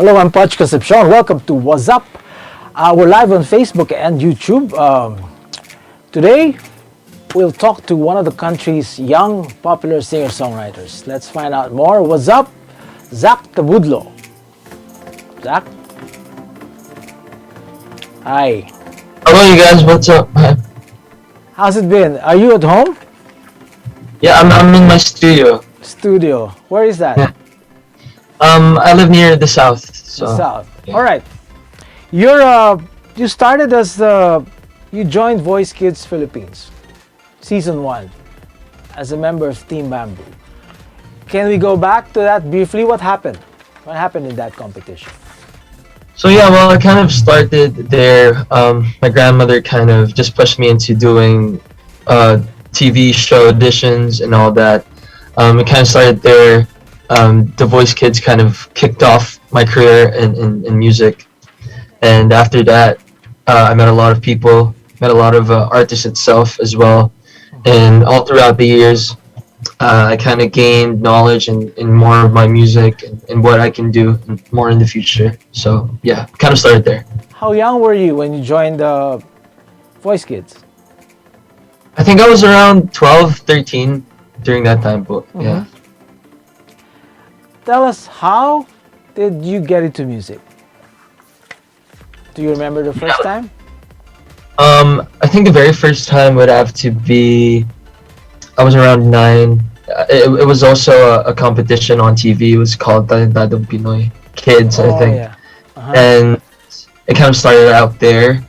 Hello, I'm Pocholo Concepcion. Welcome to Wazzup. We're live on Facebook and YouTube. Today, we'll talk to one of the country's young, popular singer-songwriters. Let's find out more. What's up? Zack Tabudlo. Zack? Hi. Hello, you guys. What's up? How's it been? Are you at home? Yeah, I'm in my studio. Studio. Where is that? Yeah. I live near the south. So, South. yeah. All right. You started as you joined Voice Kids Philippines, season 1, as a member of Team Bamboo. Can we go back to that briefly? What happened? What happened in that competition? So yeah, well, I kind of started there. My grandmother kind of just pushed me into doing TV show auditions and all that. It kind of started there. The Voice Kids kind of kicked off my career in music, and after that, I met a lot of people, met a lot of artists itself as well, and all throughout the years, I kind of gained knowledge in more of my music and what I can do more in the future. So yeah, kind of started there. How young were you when you joined the Voice Kids? I think I was around 12, 13 during that time, but yeah. Tell us, how did you get into music? Do you remember the first time? I think the very first time would have to be, I was around 9. It was also a competition on TV. It was called Talentadong Pinoy Kids, I think. Yeah. And it kind of started out there.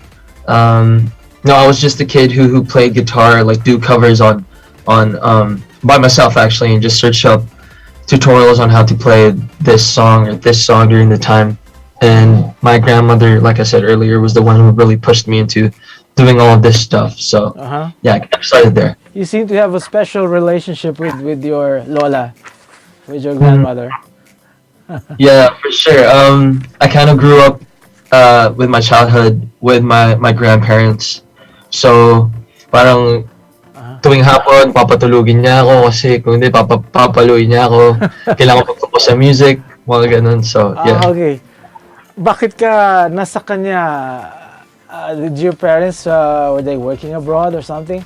No, I was just a kid who played guitar, like do covers on by myself actually, and just search up tutorials on how to play this song or this song during the time. And my grandmother, like I said earlier, was the one who really pushed me into doing all of this stuff. So yeah, I kind of started there. You seem to have a special relationship with your Lola, with your grandmother. Yeah, for sure. I kind of grew up with my childhood with my grandparents. So parang tuwing hapon, papatulugin niya ako kasi kung hindi, papaluin niya ako. Kailangan ko focus sa music, mga ganun. So, yeah. Okay. Bakit ka nasa kanya? Did your parents, were they working abroad or something?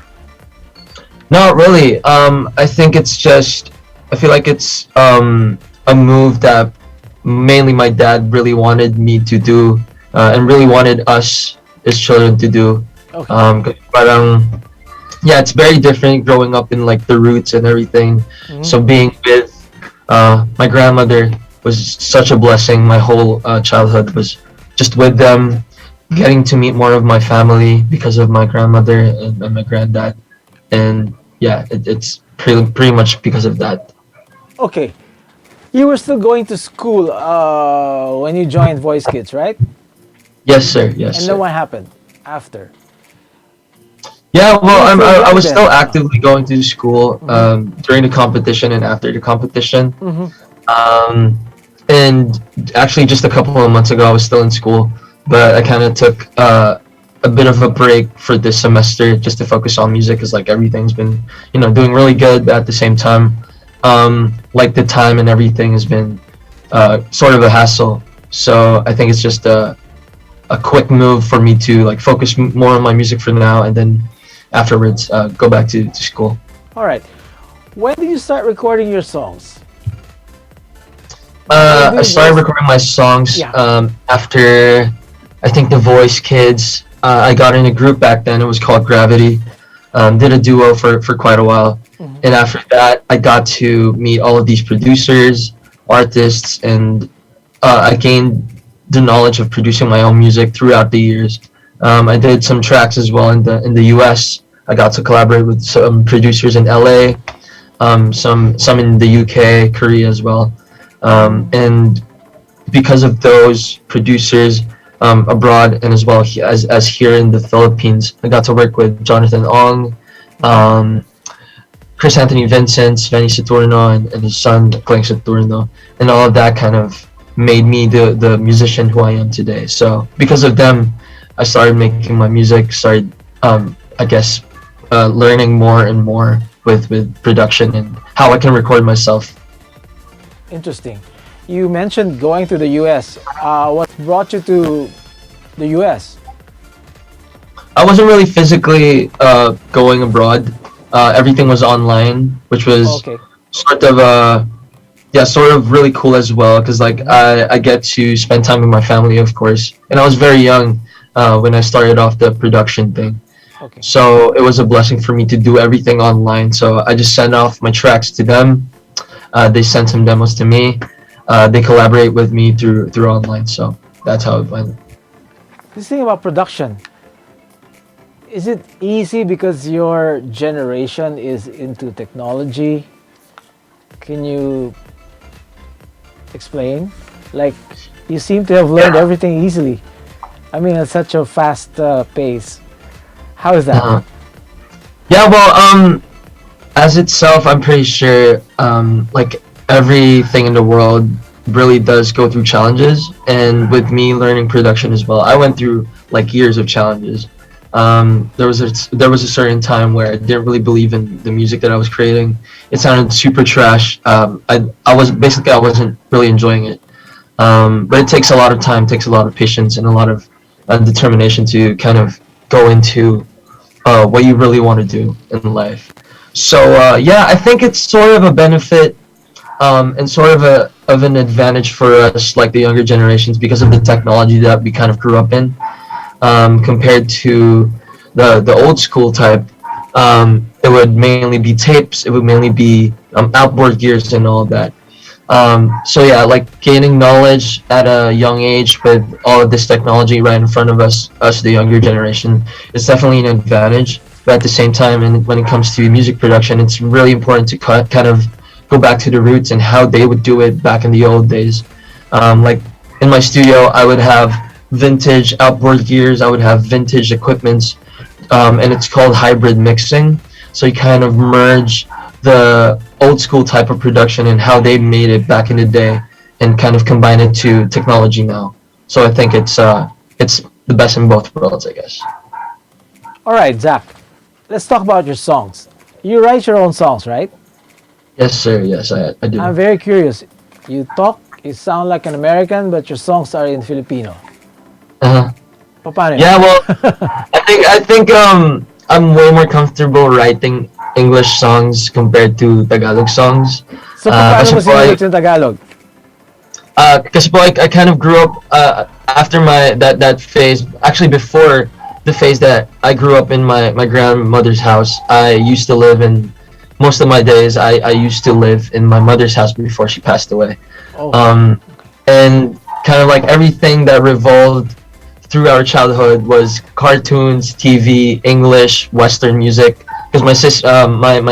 Not really. I think it's just, I feel like it's a move that mainly my dad really wanted me to do and really wanted us as children to do. Okay. Parang, yeah, it's very different growing up in like the roots and everything. So being with my grandmother was such a blessing. My whole childhood was just with them, getting to meet more of my family because of my grandmother and my granddad. And yeah, it's pretty much because of that. Okay. You were still going to school when you joined Voice Kids, right? Yes, sir. Yes, And sir. then what happened after? Yeah, well, I was then? still actively going to school during the competition and after the competition. And actually, just a couple of months ago, I was still in school, but I kind of took a bit of a break for this semester just to focus on music, because like everything's been, doing really good. But at the same time, like the time and everything has been sort of a hassle. So I think it's just a quick move for me to like focus more on my music for now, and then afterwards go back to school. All right. When did you start recording your songs? I started recording my songs after, I think, the Voice Kids. I got in a group back then. It was called Gravity. Did a duo for quite a while. And after that, I got to meet all of these producers, artists, and I gained the knowledge of producing my own music throughout the years. I did some tracks as well in the US. I got to collaborate with some producers in LA, some in the UK, Korea as well. And because of those producers abroad and as well as here in the Philippines, I got to work with Jonathan Ong, Chris Anthony Vincent, Benny Saturno, and his son, Clang Saturno. And all of that kind of made me the musician who I am today. So because of them, I started making my music, started, I guess, learning more and more with production and how I can record myself. Interesting. you mentioned going to the U.S. What brought you to the U.S.? I wasn't really physically going abroad. Everything was online, which was Okay. sort of yeah, sort of really cool as well because like I get to spend time with my family, of course, and I was very young when I started off the production thing. Okay. So it was a blessing for me to do everything online. So I just sent off my tracks to them. They sent some demos to me. They collaborate with me through online. So that's how it went. This thing about production, is it easy because your generation is into technology? Can you explain? Like, you seem to have learned everything easily. I mean, at such a fast pace. How is that? Yeah, well, as itself, I'm pretty sure, like everything in the world really does go through challenges. And with me learning production as well, I went through like years of challenges. There was a certain time where I didn't really believe in the music that I was creating. It sounded super trash. I wasn't really enjoying it. But it takes a lot of time, takes a lot of patience, and a lot of determination to kind of go into what you really want to do in life. So yeah, I think it's sort of a benefit and sort of an advantage for us, like the younger generations, because of the technology that we kind of grew up in, compared to the old school type. It would mainly be tapes. It would mainly be outboard gears and all of that. So yeah, like gaining knowledge at a young age with all of this technology right in front of us the younger generation, is definitely an advantage. But at the same time, and when it comes to music production, it's really important to kind of go back to the roots and how they would do it back in the old days. Like in my studio, I would have vintage outboard gears, I would have vintage equipments, and it's called hybrid mixing. So you kind of merge the old school type of production and how they made it back in the day, and kind of combine it to technology now. So I think it's the best in both worlds, I guess. All right, Zach, let's talk about your songs. You write your own songs, right? Yes, sir. Yes, I do. I'm very curious. You sound like an American, but your songs are in Filipino. Uh-huh. Paano yun? Yeah, well, I think I'm way more comfortable writing English songs compared to Tagalog songs. So, paano Kasi mo po sinulit yung Tagalog? kasi po I kind of grew up after that phase. Actually, before the phase that I grew up in my grandmother's house, I used to live in most of my days. I used to live in my mother's house before she passed away. Oh. And kind of like everything that revolved through our childhood was cartoons, TV, English, Western music. Because my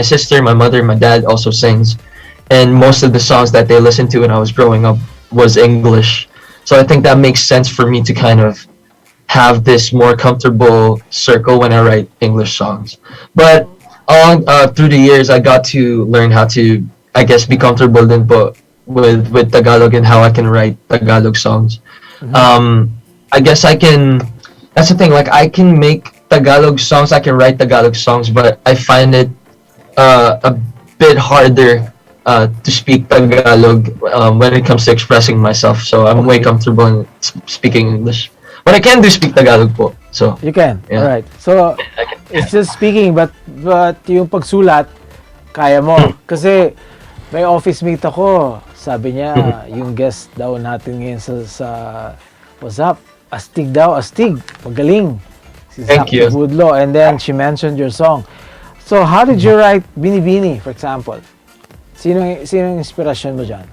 sister, my mother, my dad also sings, and most of the songs that they listened to when I was growing up was English. So I think that makes sense for me to kind of have this more comfortable circle when I write English songs. But along through the years, I got to learn how to, I guess, be comfortable din po with Tagalog and how I can write Tagalog songs. I guess I can. That's the thing. Like I can make Tagalog songs. I can write Tagalog songs, but I find it a bit harder to speak Tagalog when it comes to expressing myself. So I'm way comfortable in speaking English. But I can do speak Tagalog po. So You can. yeah. All right. So, it's just speaking, but yung pagsulat, kaya mo. Kasi may office mate ako, sabi niya, yung guest daw natin ngayon sa Wazzup, astig daw, astig. Magaling. Si Zack Thank you. Tabudlo. And then she mentioned your song. So, how did you write Bini Bini, for example? Sino yung inspirasyon mo dyan?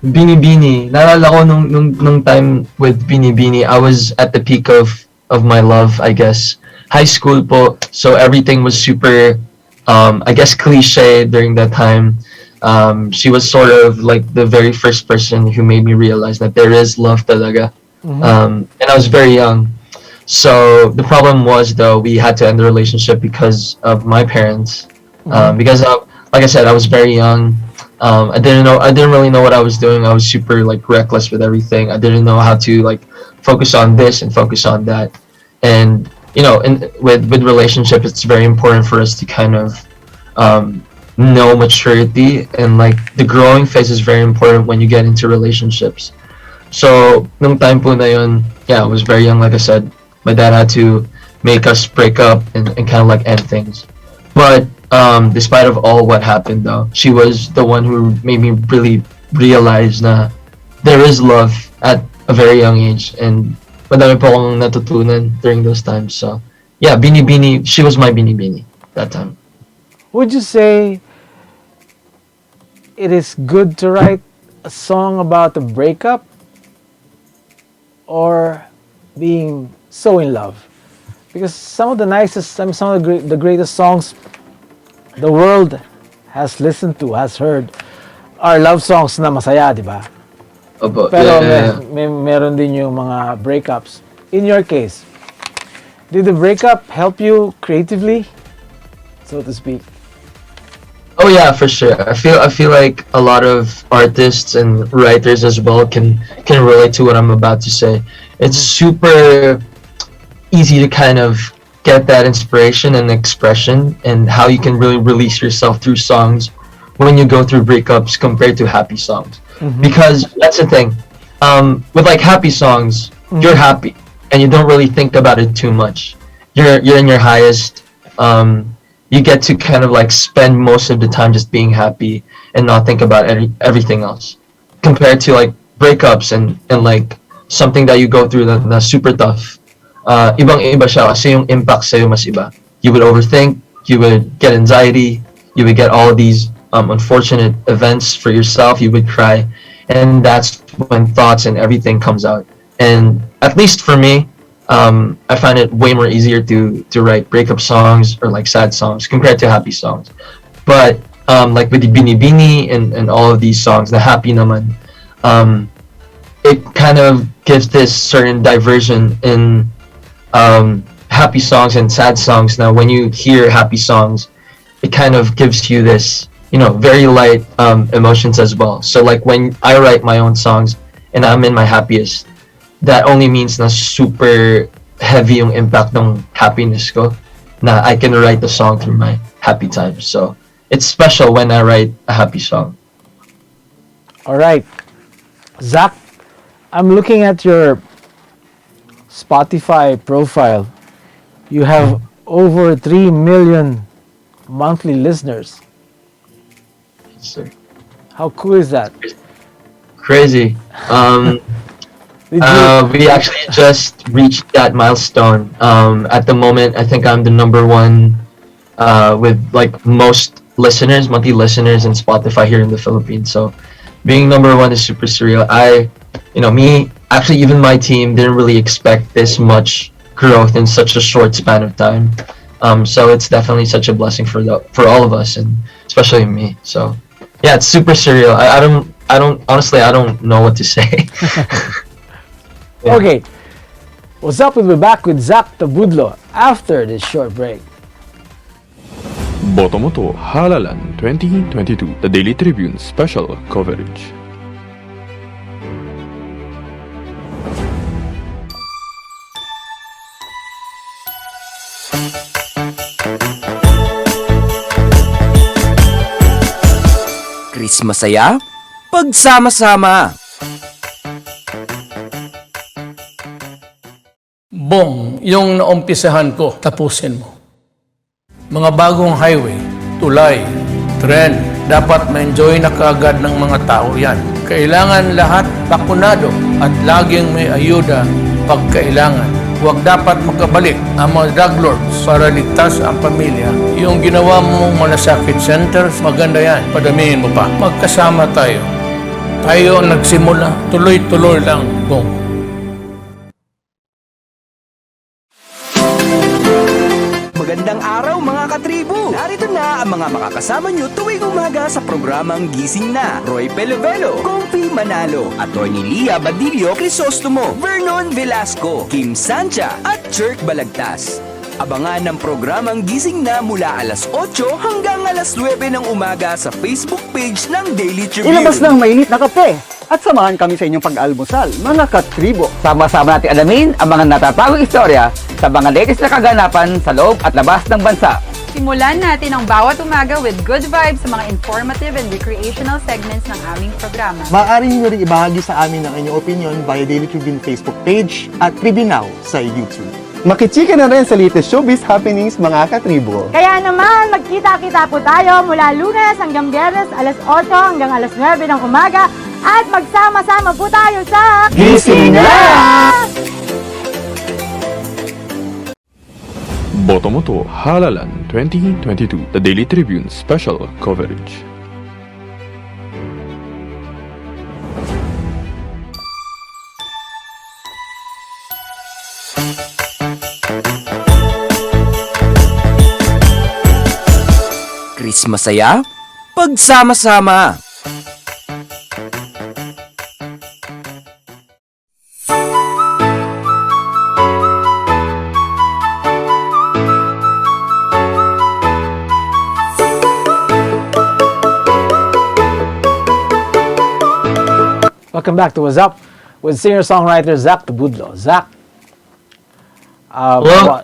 Bini Bini. Naalala ko nung time with Bini Bini, I was at the peak of my love, I guess. High school po, so everything was super, I guess, cliche during that time. She was sort of like the very first person who made me realize that there is love talaga. And I was very young. So the problem was, though, we had to end the relationship because of my parents. Because like I said, I was very young. I didn't really know what I was doing. I was super like reckless with everything. I didn't know how to like focus on this and focus on that. And with relationship, it's very important for us to kind of no maturity, and like the growing phase is very important when you get into relationships. So nung time po na yun, yeah, I was very young. Like I said, my dad had to make us break up and kind of like end things. But despite of all what happened, though, she was the one who made me really realize na there is love at a very young age, and madami po akong natutunan during those times. So yeah, Bini, she was my Bini that time. Would you say it is good to write a song about a breakup or being so in love? Because some of the nicest, some of the greatest songs the world has listened to, has heard, are love songs na masaya, di ba? Opo, Pero yeah. meron din yung mga breakups. In your case, did the breakup help you creatively, so to speak? Oh yeah, for sure. I feel like a lot of artists and writers as well can relate to what I'm about to say. It's super easy to kind of get that inspiration and expression, and how you can really release yourself through songs when you go through breakups compared to happy songs. Because that's the thing, with like happy songs, you're happy and you don't really think about it too much. You're in your highest. You get to kind of like spend most of the time just being happy and not think about everything else. Compared to like breakups and like something that you go through that's super tough. Ibang iba siya kasi yung impact sa'yo mas iba. You would overthink, you would get anxiety, you would get all these unfortunate events for yourself, you would cry, and that's when thoughts and everything comes out. And at least for me, I find it way more easier to write breakup songs or like sad songs compared to happy songs. But like with the Bini and all of these songs, the happy naman, it kind of gives this certain diversion in happy songs and sad songs. Now when you hear happy songs, it kind of gives you this, very light emotions as well. So like when I write my own songs and I'm in my happiest, that only means na super heavy yung impact ng happiness ko, na I can write the song through my happy times. So it's special when I write a happy song. All right, Zack, I'm looking at your Spotify profile. You have over 3 million monthly listeners. So, How cool is that? crazy. We actually just reached that milestone. At the moment, I think I'm the number one with like most listeners, monthly listeners in Spotify here in the Philippines. So being number one is super surreal. Actually even my team didn't really expect this much growth in such a short span of time. So it's definitely such a blessing for all of us, and especially me. So yeah, it's super surreal. I don't know what to say. Yeah. Okay, Wazzup will be back with Zack Tabudlo after this short break. Botomoto Halalan 2022, the Daily Tribune special coverage. Chris masaya, pagsama-sama. Bong, yung naumpisahan ko, tapusin mo. Mga bagong highway, tulay, tren, dapat ma-enjoy na kaagad ng mga tao yan. Kailangan lahat bakunado at laging may ayuda pag kailangan. Huwag dapat magkabalik ang mga drug lords para ligtas ang pamilya. Yung ginawa mong malasakit centers, maganda yan. Padamihin mo pa. Magkasama tayo. Tayo ang nagsimula, tuloy-tuloy lang, Bong. Magandang araw mga katribo! Narito na ang mga makakasama nyo tuwing umaga sa programang Gising Na. Roy Pelevelo, Comfy Manalo, Atty. Lia Badillo Crisostomo, Vernon Velasco, Kim Sancha at Jerk Balagtas. Abangan ang programang Gising Na mula alas 8 hanggang alas 9 ng umaga sa Facebook page ng Daily Tribune. Ilabas ng mainit na kape at samahan kami sa inyong pag-almusal, mga katribo. Sama-sama natin alamin ang mga natatagong istorya sa mga latest na kaganapan sa loob at labas ng bansa. Simulan natin ang bawat umaga with good vibes sa mga informative and recreational segments ng aming programa. Maaari niyo rin ibahagi sa amin ang inyong opinion via Daily Tribune Facebook page at Tribune Now sa YouTube. Makichika na rin sa latest showbiz happenings mga katribo. Kaya naman, magkita-kita po tayo mula Lunes hanggang Biyernes, alas 8 hanggang alas 9 ng umaga at magsama-sama po tayo sa Gising na! Botomoto Halalan 2022, the Daily Tribune special coverage. Christmas saya, pagsama-sama. Welcome back to Wazzup with singer-songwriter Zack Tabudlo. Zack, Hello.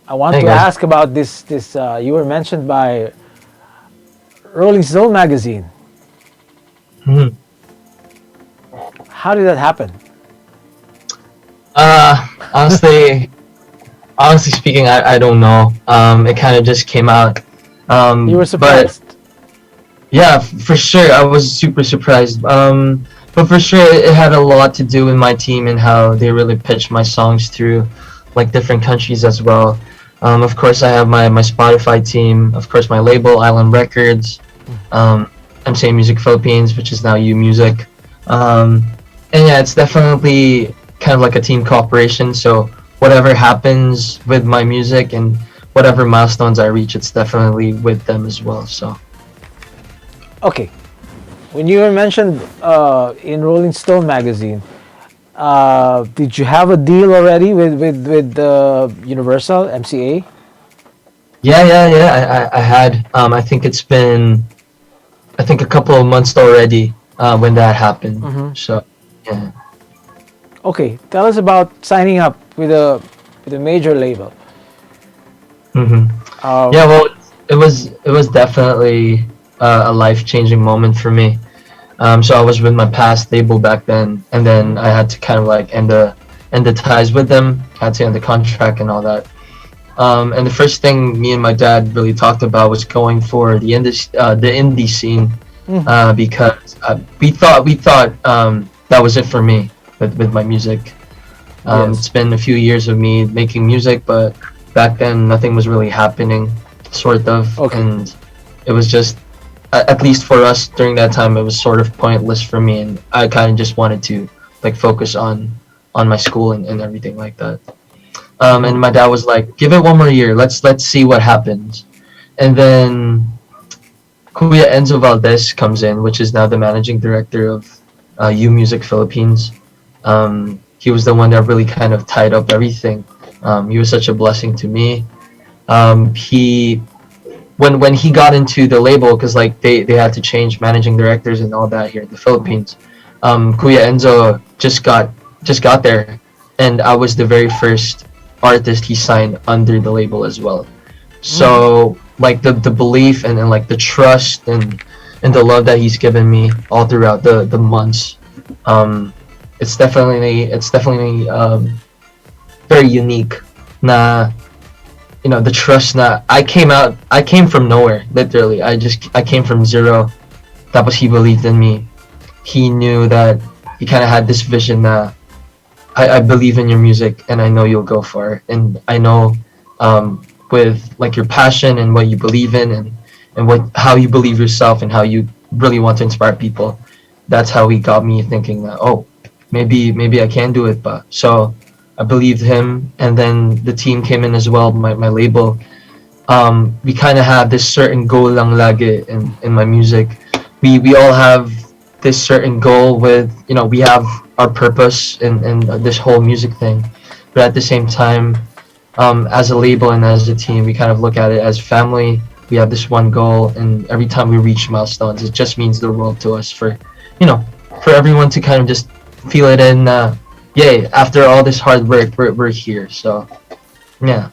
I want Hey, to guys. ask about this. You were mentioned by Rolling Stone magazine. Mhm. How did that happen? Honestly, speaking, I don't know. It kind of just came out. You were surprised. Yeah, for sure. I was super surprised. But for sure, it had a lot to do with my team and how they really pitched my songs through, like, different countries as well. Of course, I have my Spotify team. Of course, my label, Island Records. MCA Music Philippines, which is now U Music. And yeah, it's definitely kind of like a team cooperation. So whatever happens with my music and whatever milestones I reach, it's definitely with them as well. So. Okay, when you were mentioned in Rolling Stone magazine, did you have a deal already with Universal MCA? Yeah. I had. I think it's been, a couple of months already when that happened. Mhm. So, yeah. Okay, tell us about signing up with a major label. Hmm. Yeah, well, it was definitely a life-changing moment for me. So I was with my past label back then, and then I had to kind of like end the ties with them. Had to end the contract and all that. And the first thing me and my dad really talked about was going for the indie scene, because we thought that was it for me with my music. Yes. It's been a few years of me making music, but back then nothing was really happening, sort of. Okay. And it was just, at least for us during that time, it was sort of pointless for me, and I kind of just wanted to like focus on my school and everything like that. And my dad was like, "Give it one more year. Let's see what happens." And then Kuya Enzo Valdez comes in, which is now the managing director of U Music Philippines. He was the one that really kind of tied up everything. He was such a blessing to me. When he got into the label, because like they had to change managing directors and all that here in the Philippines, Kuya Enzo just got there, and I was the very first artist he signed under the label as well. So like the belief and like the trust and the love that he's given me all throughout the months, it's definitely very unique. The trust na I came from nowhere, literally. I came from zero. Tapos he believed in me. He knew that he kind of had this vision that I believe in your music and I know you'll go far. And I know with like your passion and what you believe in and how you believe yourself and how you really want to inspire people. That's how he got me thinking that, oh, maybe I can do it. But so I believed him, and then the team came in as well, my label. We kind of have this certain goal lang lagi in my music. We all have this certain goal with, we have our purpose in this whole music thing. But at the same time, as a label and as a team, we kind of look at it as family. We have this one goal, and every time we reach milestones, it just means the world to us for everyone to kind of just feel it in, yay, after all this hard work, we're here. So, yeah.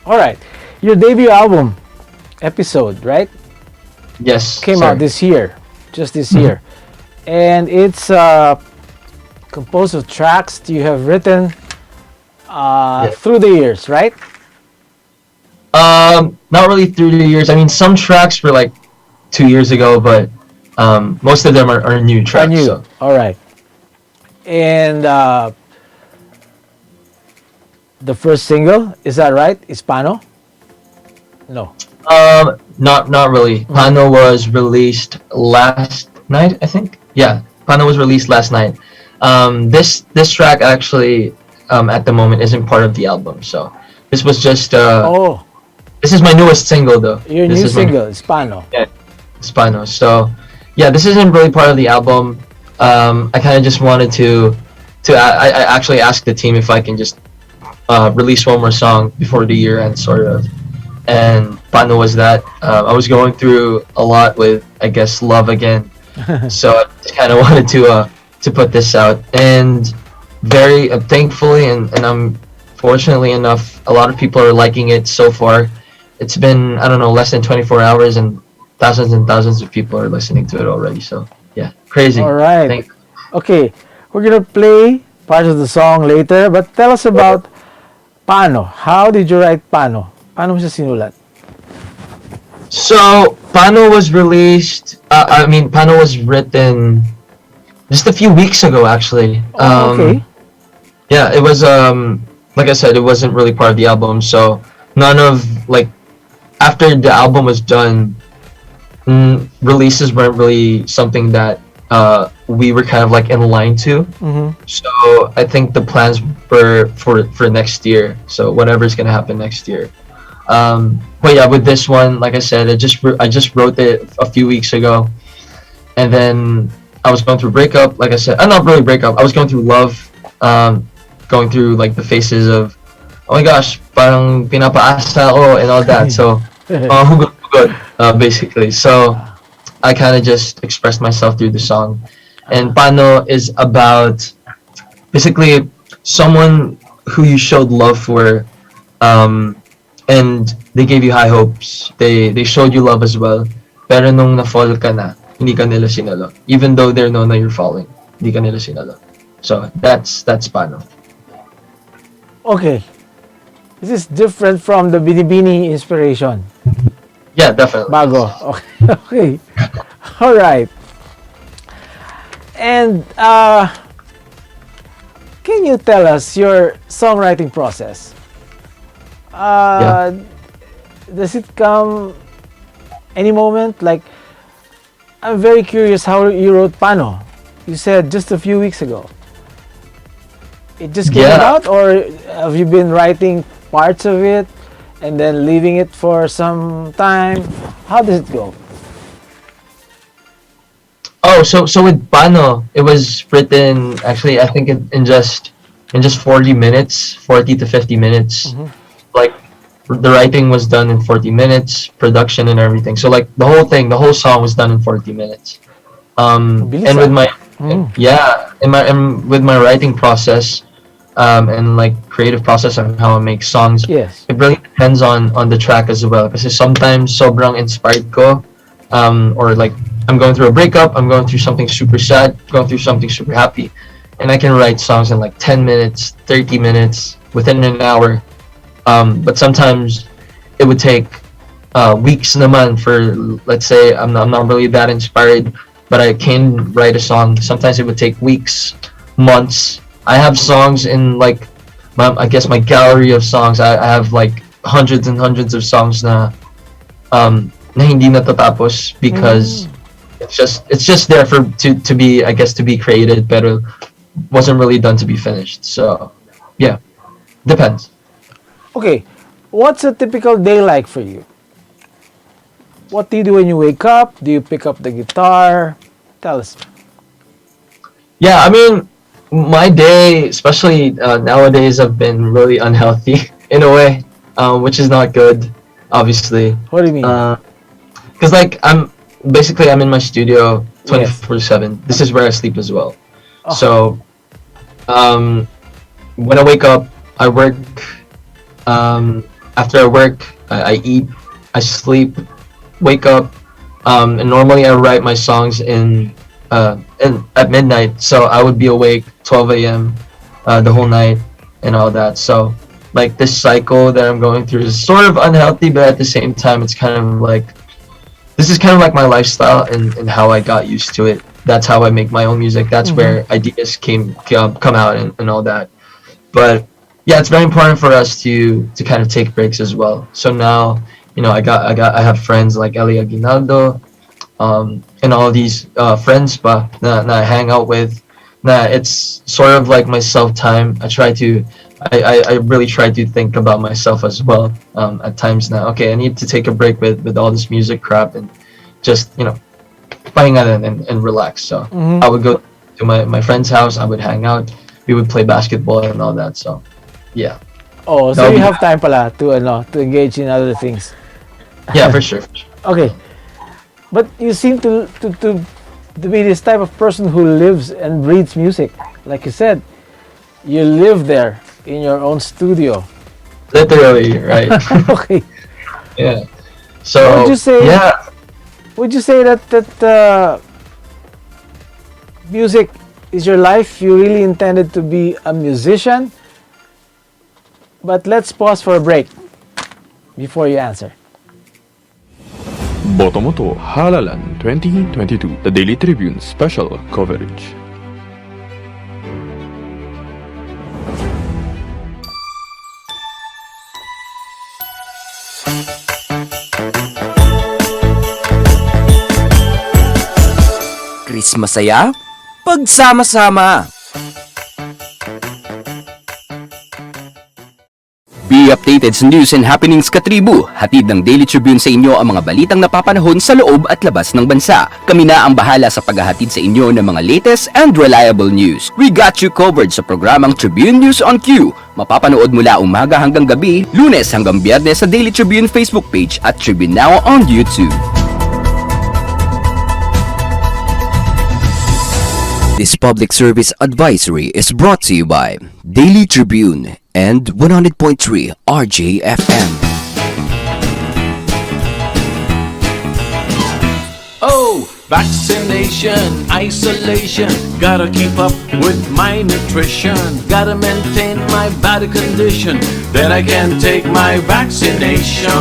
All right. your debut album, Episode, right? Yes. Came sir. out this year, just this year. And it's composed of tracks you have written through the years, right? Not really through the years. I mean, some tracks were like 2 years ago, but most of them are new tracks. New. So. All right. And the first single, is that right? Hispano? No. Not really. Pano was released last night, I think. Yeah, Pano was released last night. This track actually at the moment isn't part of the album, so this was just this is my newest single though. Your this new is single, Hispano. Yeah, Hispano. So yeah, this isn't really part of the album. I kind of just wanted to I actually asked the team if I can just release one more song before the year end, sort of. And Pano was that. I was going through a lot with, I guess, love again. So I just kind of wanted to put this out. And very thankfully, and I'm fortunately enough, a lot of people are liking it so far. It's been, I don't know, less than 24 hours and thousands of people are listening to it already. So yeah, crazy. All right. Okay, we're gonna play part of the song later, but tell us about Pano. How did you write Pano? Paano mo siya sinulat? So, Pano was released, Pano was written just a few weeks ago, actually. Okay. Yeah, it was, like I said, it wasn't really part of the album, so none of, like, after the album was done, releases weren't really something that we were kind of, like, in line to. So, I think the plans were for next year, so whatever's gonna happen next year. But yeah, with this one, like I said, I just wrote it a few weeks ago, and then I was going through breakup. Like I said, not really breakup. I was going through love, going through like the phases of, oh my gosh, parang pinapaasa ako and all that. So, hugot, basically. So, I kind of just expressed myself through the song, and Pano is about basically someone who you showed love for. And they gave you high hopes. They showed you love as well. Pero nung na-fall ka na, hindi ka nila sinalo. Even though they know na you're falling, hindi ka nila sinalo. So that's Pano. Okay. This is different from the Binibini inspiration. Yeah, definitely. Bago. Okay. All right. And can you tell us your songwriting process? Does it come any moment? Like, I'm very curious how you wrote Pano. You said just a few weeks ago. It just came out, or have you been writing parts of it and then leaving it for some time? How does it go? Oh, so with Pano, it was written actually, I think in just 40 minutes, 40 to 50 minutes. Like the writing was done in 40 minutes, production and everything. So like the whole song was done in 40 minutes. And with my with my writing process, and like creative process of how I make songs, it really depends on the track as well. Because sometimes sobrang inspired ko, or like I'm going through a breakup, I'm going through something super sad, going through something super happy, and I can write songs in like 10 minutes, 30 minutes, within an hour. But sometimes it would take weeks naman for, let's say, I'm not really that inspired, but I can write a song. Sometimes it would take weeks, months. I have songs in like, I guess my gallery of songs. I have like hundreds and hundreds of songs na hindi natatapos because it's just there to be, I guess, to be created, pero wasn't really done to be finished. So yeah, depends. Okay, what's a typical day like for you? What do you do when you wake up? Do you pick up the guitar? Tell us. Yeah, I mean, my day, especially nowadays, have been really unhealthy in a way, which is not good, obviously. What do you mean? Because like I'm in my studio 24/7. This is where I sleep as well. So, when I wake up, I work. After I work, I eat, I sleep, wake up, and normally I write my songs at midnight. So I would be awake 12 a.m. The whole night and all that. So like this cycle that I'm going through is sort of unhealthy, but at the same time, it's kind of like this is kind of like my lifestyle and how I got used to it. That's how I make my own music. That's where ideas come out and all that. But yeah, it's very important for us to kind of take breaks as well. So now, I have friends like Eli Aguinaldo, and all these friends na I hang out with. It's sort of like my self time. I really try to think about myself as well at times now. Okay, I need to take a break with all this music crap and just pahinga and relax. So I would go to my friend's house. I would hang out. We would play basketball and all that. So yeah. Oh, so you have time pala to engage in other things. Yeah, for sure. Okay, but you seem to be this type of person who lives and breathes music. Like you said, you live there in your own studio. Literally, right? Okay. Yeah. So would you say? Yeah. Would you say that music is your life? You really intended to be a musician? But let's pause for a break before you answer. Botomoto Halalan 2022, the Daily Tribune special coverage. Chris Masaya, pagsama-sama. Be updated sa news and happenings katribu. Hatid ng Daily Tribune sa inyo ang mga balitang napapanahon sa loob at labas ng bansa. Kami na ang bahala sa paghahatid sa inyo ng mga latest and reliable news. We got you covered sa programang Tribune News on Q. Mapapanood mula umaga hanggang gabi, Lunes hanggang Biyernes sa Daily Tribune Facebook page at Tribune Now on YouTube. This public service advisory is brought to you by Daily Tribune and 100.3 RJFM. Oh, vaccination, isolation. Gotta keep up with my nutrition. Gotta maintain my body condition. Then I can take my vaccination.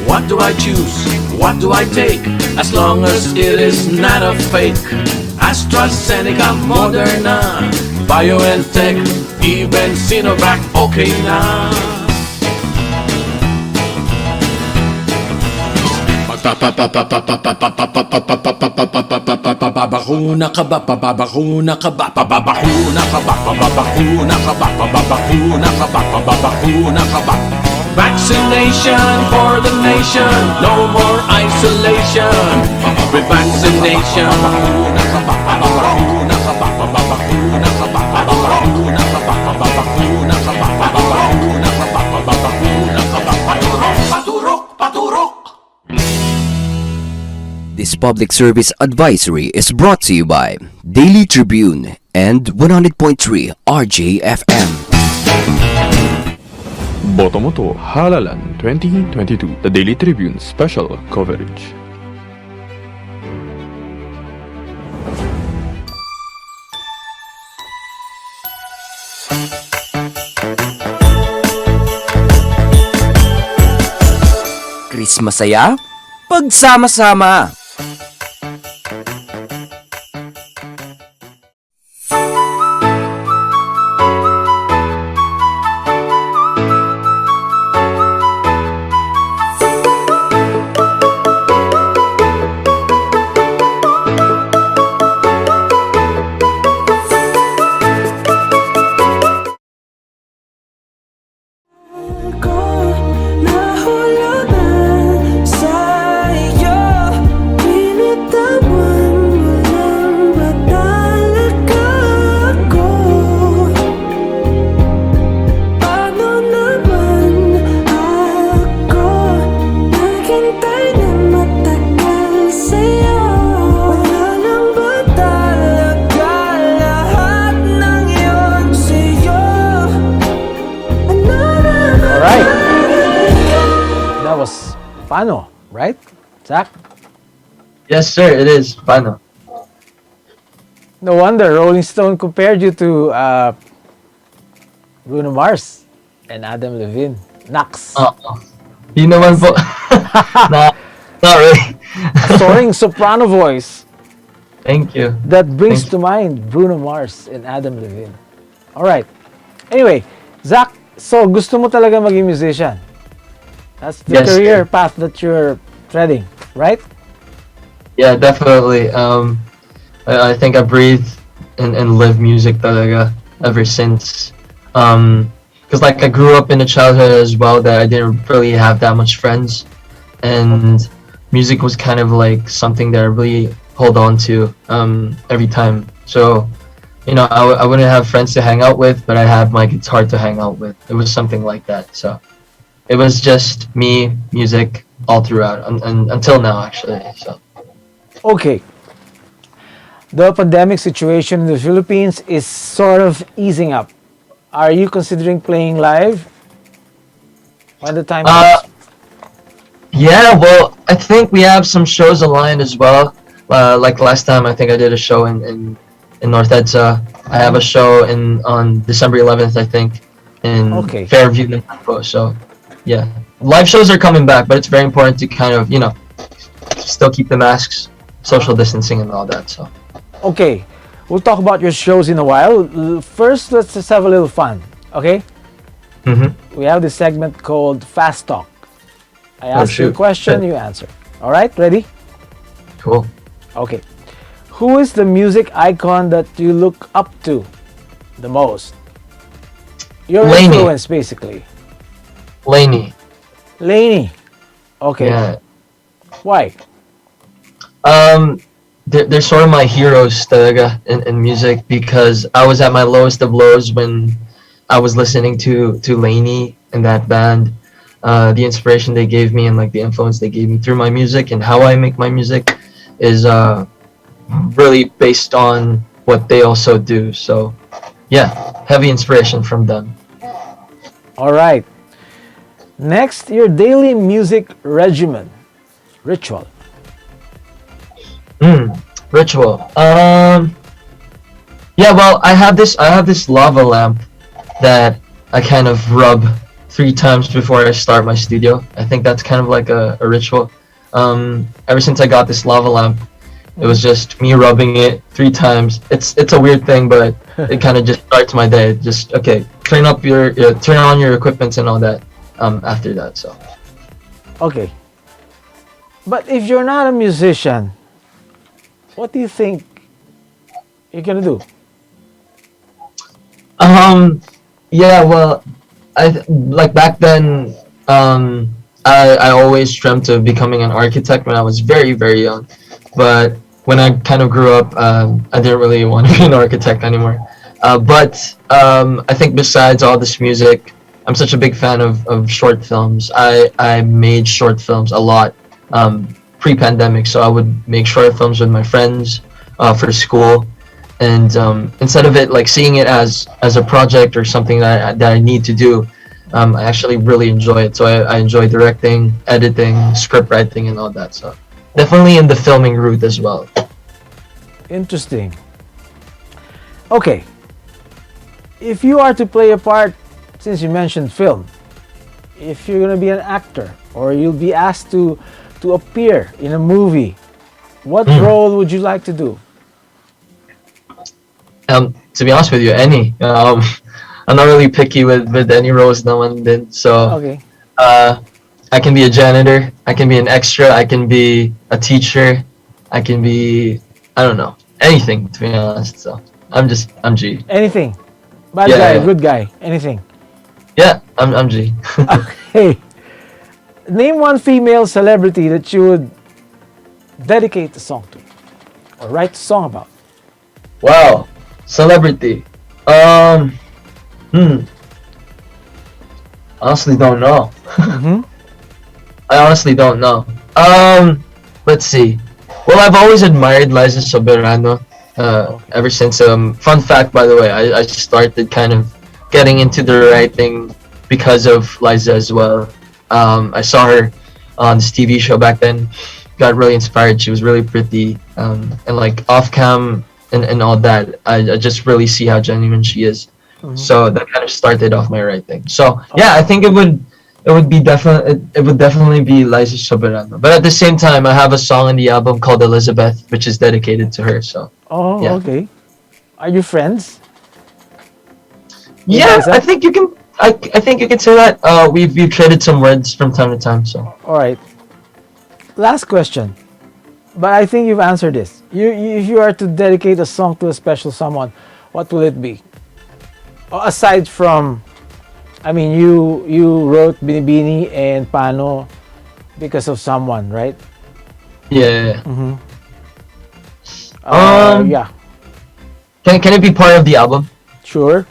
What do I choose? What do I take? As long as it is not a fake. AstraZeneca, Moderna, BioNTech, even Sinovac, okay na. Pababakuna ka ba? Pababakuna ka ba? Pababakuna ka ba? Pababakuna ka ba? Pababakuna ka ba? Pababakuna ka ba? Vaccination for the nation, no more isolation. With vaccination. Pababakuna ka ba? Pababakuna ka ba? Pababakuna ka ba? Pababakuna ka ba? Pababakuna ka ba? Pababakuna ka ba? Pababakuna ka ba? Paturok, paturok, paturok. This public service advisory is brought to you by Daily Tribune and 100.3 RJFM. Botomoto Halalan 2022, the Daily Tribune special coverage. Chris Masaya, pagsama-sama. Pano, right, Zach? Yes, sir. It is. Paano? No wonder Rolling Stone compared you to Bruno Mars and Adam Levine. Nax. Yun naman po. Not really. A soaring soprano voice Thank you. that brings Thank to mind Bruno Mars and Adam Levine. All right. Anyway, Zach, so gusto mo talaga maging musician? That's the Yes, career sir. path that you're treading, right? Yeah, definitely. I think I breathe and live music talaga ever since. Because like I grew up in a childhood as well that I didn't really have that much friends, and music was kind of like something that I really hold on to every time. So, you know, I wouldn't have friends to hang out with, but I have my guitar to hang out with. It was something like that. So it was just me, music all throughout, and until now actually. So. Okay. The pandemic situation in the Philippines is sort of easing up. Are you considering playing live when the time comes? Yeah, well, I think we have some shows aligned as well. Like last time, I think I did a show in North EDSA. I have a show on December 11th, I think, in Okay. Fairview, Mexico. So, yeah, live shows are coming back, but it's very important to kind of, you know, still keep the masks, social distancing, and all that. So. Okay, we'll talk about your shows in a while. First, let's just have a little fun, okay? We have this segment called Fast Talk. I ask you a shoot. question, you answer. All right, ready? Cool. Okay. Who is the music icon that you look up to the most? Your Lainey. influence, basically. Lainey. Lainey. Okay. Yeah. Why? They're sort of my heroes talaga in music because I was at my lowest of lows when I was listening to Lainey and that band. The inspiration they gave me and like the influence they gave me through my music and how I make my music is really based on what they also do. So yeah, heavy inspiration from them. All right. Next, your daily music regimen, ritual. Ritual. Yeah, well, I have this lava lamp that I kind of rub 3 times before I start my studio. I think that's kind of like a ritual. Ever since I got this lava lamp, it was just me rubbing it 3 times. It's a weird thing, but it kind of just starts my day. Just okay, turn on your equipment and all that. After that, so. Okay. But if you're not a musician, what do you think you're gonna do? Yeah, well, like back then, I always dreamt of becoming an architect when I was very, very young. But when I kind of grew up, I didn't really want to be an architect anymore. But I think besides all this music, I'm such a big fan of short films. I made short films a lot pre-pandemic, so I would make short films with my friends for school. And instead of it like seeing it as a project or something that I need to do, I actually really enjoy it. So I enjoy directing, editing, script writing, and all that. So definitely in the filming route as well. Interesting. Okay. If you are to play a part, since you mentioned film, if you're gonna be an actor or you'll be asked to appear in a movie, what role would you like to do? To be honest with you, any. I'm not really picky with any roles naman din. So Okay. I can be a janitor, I can be an extra, I can be a teacher, I can be, I don't know, anything to be honest. So I'm G. Anything. Bad Yeah, guy, yeah. good guy, anything. Yeah, I'm G. Okay. Name one female celebrity that you would dedicate a song to or write a song about. Wow, celebrity. Honestly don't know. I honestly don't know. Let's see. Well, I've always admired Liza Soberano. Ever since fun fact, by the way, I started kind of getting into the writing because of Liza as well. I saw her on this TV show back then. Got really inspired. She was really pretty, and like off cam and all that. I just really see how genuine she is. So that kind of started off my writing. So yeah, I think it would definitely be Liza Soberano. But at the same time, I have a song on the album called Elizabeth, which is dedicated to her. So yeah. Okay. Are you friends? Yeah, I think you can. I think you can say that. We've traded some words from time to time. So All right. Last question, but I think you've answered this. If you are to dedicate a song to a special someone, what will it be? Aside from, I mean, you wrote Binibini and Pano because of someone, right? yeah. Yeah, Can it be part of the album? sure.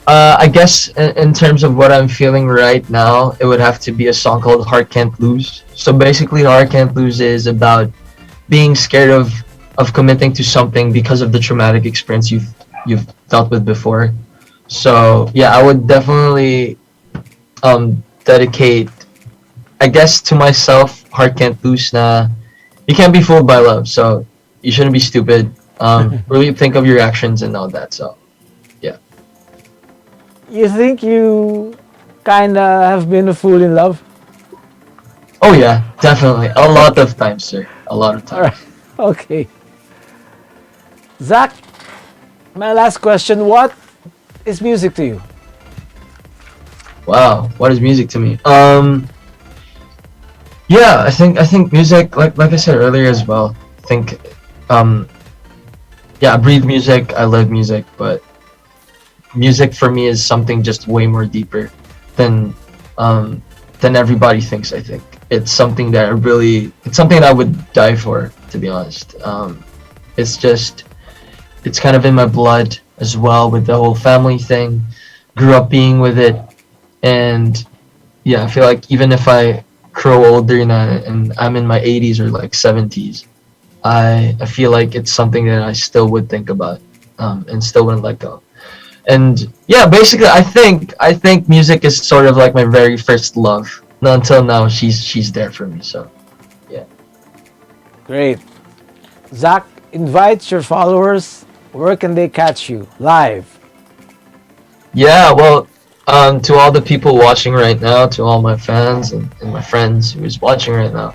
I guess in terms of what I'm feeling right now, it would have to be a song called Heart Can't Lose. So basically, Heart Can't Lose is about being scared of committing to something because of the traumatic experience you've dealt with before. So yeah, I would definitely dedicate, I guess, to myself, Heart Can't Lose. Na you can't be fooled by love, so you shouldn't be stupid. Really think of your actions and all that. So yeah. You think you kind of have been a fool in love? Oh yeah, definitely. A lot of times, sir. A lot of All times. right. Okay. Zach, my last question. What is music to you? Wow, what is music to me? Yeah, I think music, like I said earlier as well. I think yeah, I breathe music, I live music, but music for me is something just way more deeper than everybody thinks. I think it's something that it's something that I would die for, to be honest. It's kind of in my blood as well, with the whole family thing. Grew up being with it, and yeah, I feel like even if I grow older and I'm in my 80s or like 70s, I feel like it's something that I still would think about, and still wouldn't let go. And yeah, basically, I think music is sort of like my very first love. Not until now, she's there for me. So yeah. Great. Zach, invite your followers. Where can they catch you live? Yeah, well, to all the people watching right now, to all my fans and my friends who's watching right now,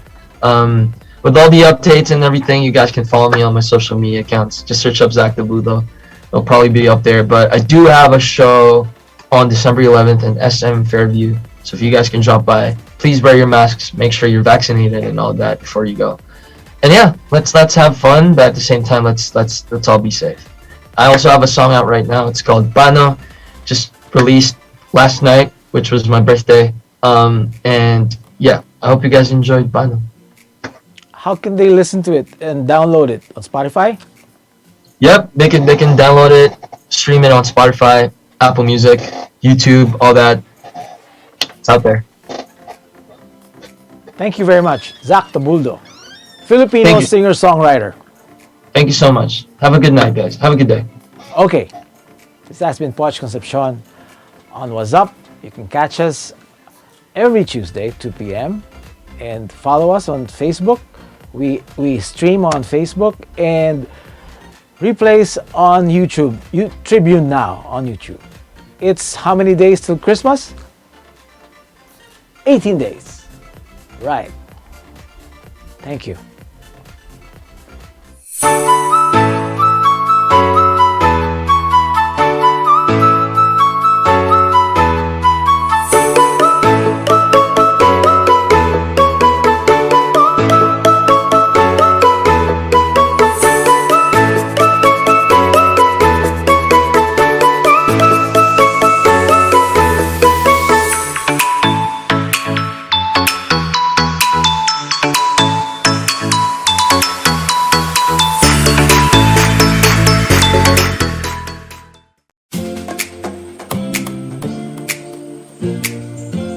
with all the updates and everything, you guys can follow me on my social media accounts. Just search up Zack Tabudlo. It'll probably be up there. But I do have a show on December 11th in SM Fairview. So if you guys can drop by, please wear your masks, make sure you're vaccinated and all that before you go. And yeah, let's have fun, but at the same time, let's all be safe. I also have a song out right now. It's called Bano, just released last night, which was my birthday. And yeah, I hope you guys enjoyed Bano. How can they listen to it and download it on Spotify? Yep, they can download it, stream it on Spotify, Apple Music, YouTube, all that. It's out there. Thank you very much, Zack Tabudlo, Filipino singer-songwriter. Thank you so much. Have a good night, guys. Have a good day. Okay, this has been Pocholo Concepcion on Wazzup. You can catch us every Tuesday, 2 p.m. and follow us on Facebook. We stream on Facebook and replays on YouTube. Tribune now on YouTube. It's how many days till Christmas? 18 days. Right. Thank you.